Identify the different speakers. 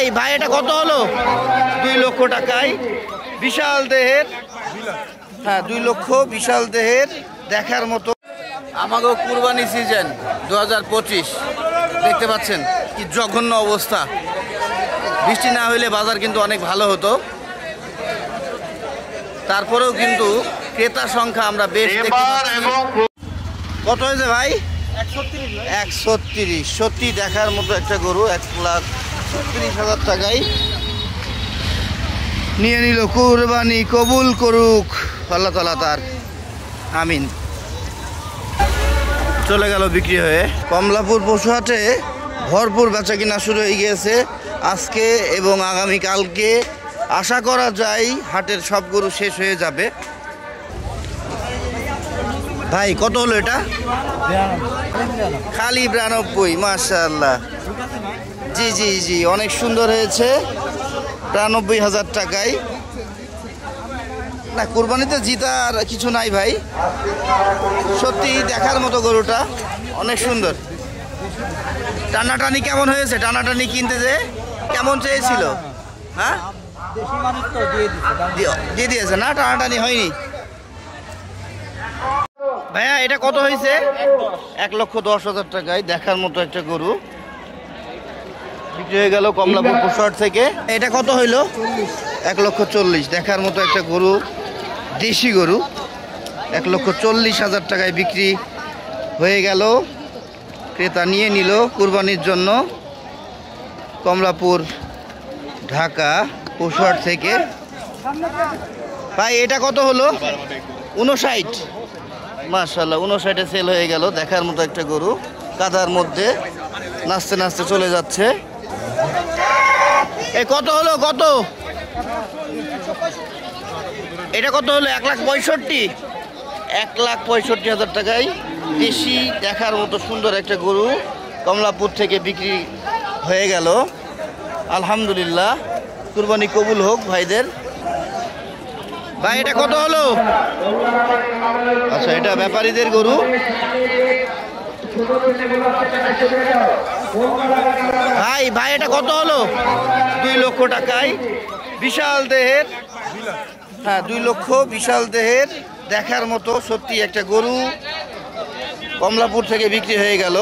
Speaker 1: ভাই ভাই এটা কত হলো? 2 লক্ষ টাকায় বিশাল দেহের। হ্যাঁ 2 লক্ষ বিশাল দেহের, দেখার মতো। আমাগো কুরবানি সিজন 2025 দেখতে পাচ্ছেন কি জঘন্য অবস্থা। বৃষ্টি না হইলে বাজার কিন্তু অনেক ভালো হতো, তারপরেও কিন্তু ক্রেতার সংখ্যা আমরা বেশ দেখতে পাচ্ছি। কত হয়েছে ভাই? 136। সত্যি দেখার মতো একটা গরু। 1,36,000 টাকায় নিয়ে নিল। কুরবানি কবুল করুক আল্লাহ তাআলা তার, আমিন। চলে গেল বিক্রি হয়ে। কমলাপুর পশুহাটে ভরপুর বেচা কিনা শুরু হয়ে গিয়েছে আজকে এবং আগামীকালকে। আশা করা যায় হাটের সব গরু শেষ হয়ে যাবে। ভাই কত হলো এটা? খালি 92। মাশাআল্লাহ, জি জি জি, অনেক সুন্দর হয়েছে। 92,000 টাকায়। না কুরবানিতে জিতার কিছু নাই ভাই, সত্যি দেখার মতো গরুটা অনেক সুন্দর। টানাটানি কেমন হয়েছে? টানাটানি কিনতে যে কেমন চেয়েছিল? হ্যাঁ দিয়ে দিয়েছে না, টানাটানি হয়নি। ভাইয়া এটা কত হয়েছে? 1,10,000 টাকায় দেখার মতো একটা গরু বিক্রি হয়ে গেল কমলাপুর পশুহাট থেকে। এটা কত হইলো? 1,40,000 দেখার মতো একটা গরু, দেশি গরু। 1,40,000 টাকায় বিক্রি হয়ে গেল। ক্রেতা নিয়ে নিল কুরবানির জন্য কমলাপুর ঢাকা পশুহাট থেকে। ভাই এটা কত হলো? 59। মাশাআল্লাহ, 59-এ সেল হয়ে গেল। দেখার মতো একটা গরু, কাদার মধ্যে নাচতে নাচতে চলে যাচ্ছে। এই কত হলো? কত এটা কত হলো? 1,65,000। 1,65,000 টাকায় দেশি দেখার মতো সুন্দর একটা গরু কমলাপুর থেকে বিক্রি হয়ে গেল। আলহামদুলিল্লাহ, কুরবানি কবুল হোক ভাইদের। ভাই এটা কত হলো? আচ্ছা এটা ব্যাপারীদের গরু। ভাই ভাই এটা কত হলো? 2 লক্ষ টাকায় বিশাল দেহের। হ্যাঁ 2 লক্ষ বিশাল দেহের, দেখার মতো সত্যি একটা গরু কমলাপুর থেকে বিক্রি হয়ে গেল।